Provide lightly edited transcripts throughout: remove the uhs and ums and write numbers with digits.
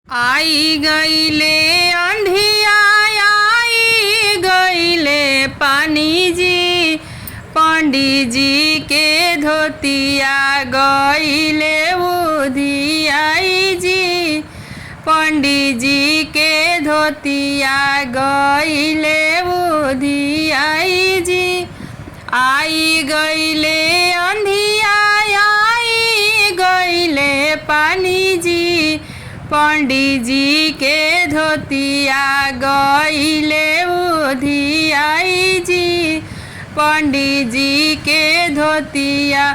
आई गईले अंधिया आई गईले पानी जी, पंडित जी के धोतिया गईले उधियाई जी, पंडित जी के धोतिया गईले उधियाई जी। आई गईले अंधिया आई गईले पानी जी, पंडित जी के धोतिया गईले उधियाई जी, पंडित जी के धोतिया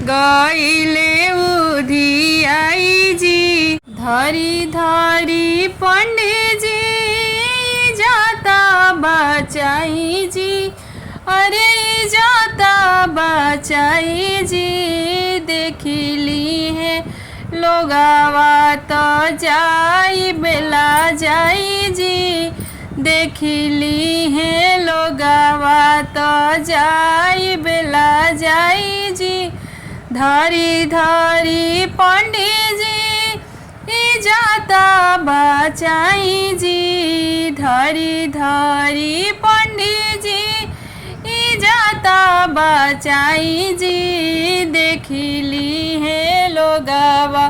गईले उधियाई जी। धरी धरी पंडित जी जाता बचाई जी, अरे जाता बचाई जी। देखिली है लोगावा तो जाई बेला जाई जी, देखिली है लोगावा तो जाई बेला जाई जी। धरी धरी पंडित जी जाता बचाई जी, धरी धरी पंडित जी जाता बचाई जी। देखिली है लोगावा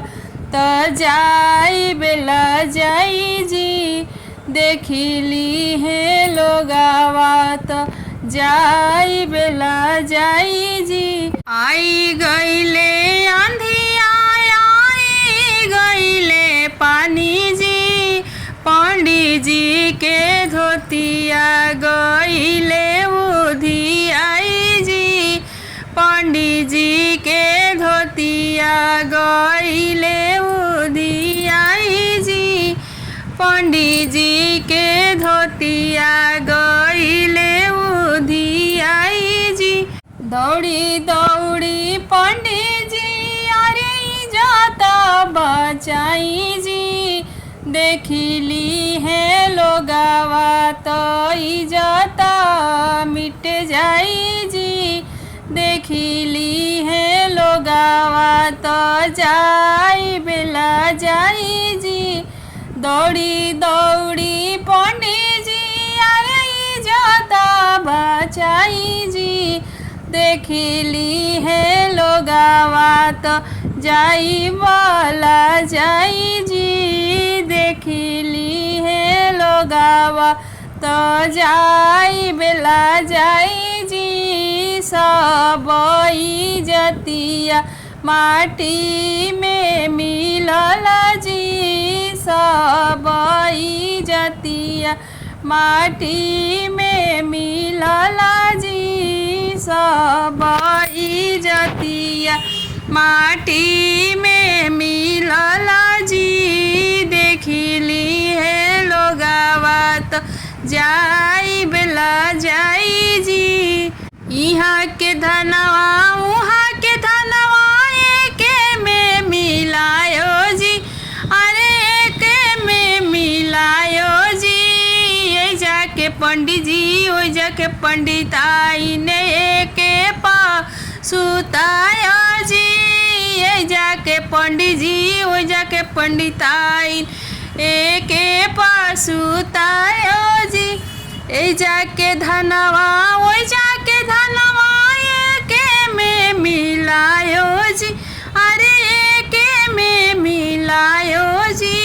तो जाई बेला जाई जी, देखिली है लोगावा तो जाई बेला जाई जी। आई गईले अंधिया आई गईले पानी जी, पंडित जी के धोतिया गईले उधियाई जी, पंडित जी के धोतिया गईले उधियाई जी, पंडित जी के धोतिया गईले उधियाई जी। दौड़ी दौड़ी पंडित जी अरे जाता बचाई जी, देखिली है लोगावा तो जाता मिट जाई जी, देखिली है लोगावा तो जाई बेला जाई जी। दौड़ी दौड़ी पंडित जी अरे जाता बचाई जी, देखिली है लोगावा तो जाई वाला जाई जी, देखिली है लोगावा तो जाई बेला जाई जी। सब इज्जतिया माटी में मिलल जी, सब इज्जतिया माटी में मिलल जी, सब इज्जतिया माटी में मिलल जी। देखिली है लोगावा तो जाई बेला जाई जी। यहाँ के धनवा उहाँ के धनवा एके में मिलायो जी, अरे एके में मिलायो जी। ये जाके पंडित जी ओ जाके पंडित आई ने एके सुतायो जी, ये जाके पंडित जी ओ जाके पंडित आई एके सुतायो जी। ए जाके धनवा ओ जाके धनवा एके में मिलायो जी, अरे एके में मिलायो जी।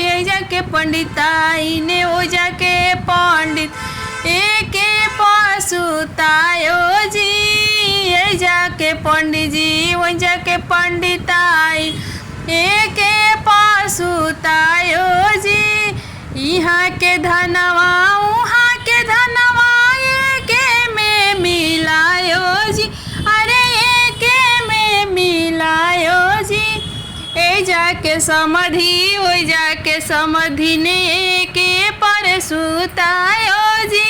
ए जाके पंडित आई ने ओ जाके पंडित एके सुतायो जी, ए जाके पंडित जी ओ जाके पंडित आई एके सुतायो जी। यहाँ के धनवा उहाँ के धनवा एके में मिलायो जी, अरे एके में मिलायो जी। ए जाके समधि ओ जाके समधि ने एके पर सुतायो जी,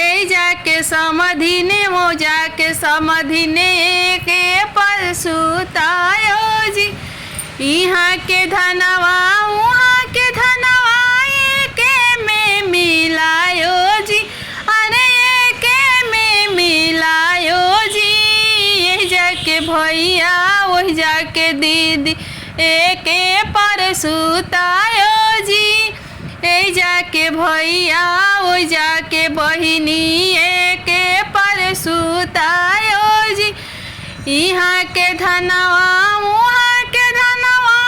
ए जाके समधि ने वो जाके समधि ने एके पर सुतायो जी। यहाँ के धनवा उहाँ के धनवा एके में मिलायो जी, अरे एके में मिलायो जी। ये जाके भैया वही जाके दीदी एके पर सुतायो जाके भैया ओ जाके बहिनी के पर सुतायो जी। यहाँ के धनवा उहाँ के धनवा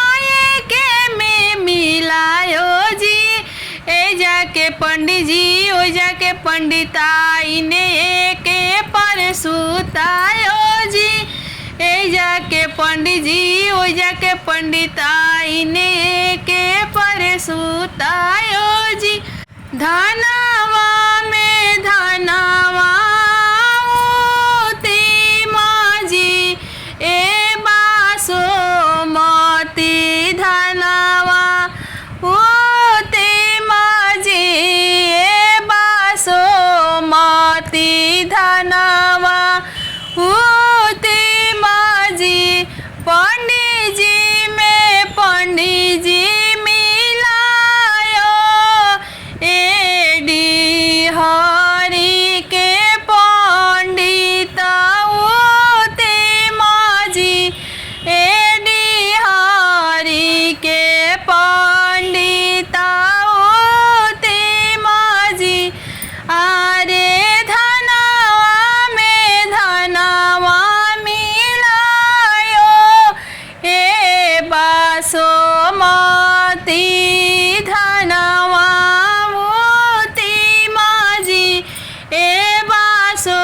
के में मिलायो जी। ए जाके पंडित जी ओ जाके पंडिताई ने के पर सुतायो जी। ए जाके पंडित जी ओ जाके पंडिताई ने के पर सुतायो जी। धनवा में धनवा उती माजी ए बासो मती धनवा उती माजी ए बासो मती धनवा उती माजी। पंडित जी में पंडित जी मिलायो एडी हरि के पंडित उते माजी। एडी हरि के पंडित उते माजी। अरे धनवा में धनवा मिलायो ए बासो मती धनवा उती माजी। ए बासो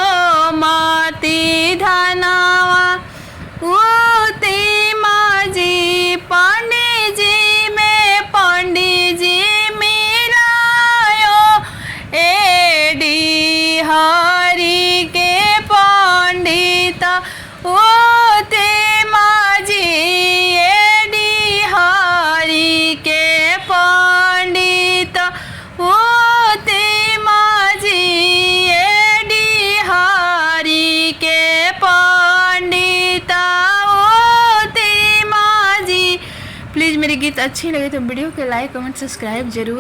मती धनवा उती माजी। पंडित जी में पंडित जी मिलायो एडी हरि के पंडित उते माजी। एडी हरि के पंडित उते माजी। एडी हरि के पंडित उते माजी। प्लीज़ मेरे गीत अच्छे लगे तो वीडियो को लाइक कमेंट सब्सक्राइब जरूर।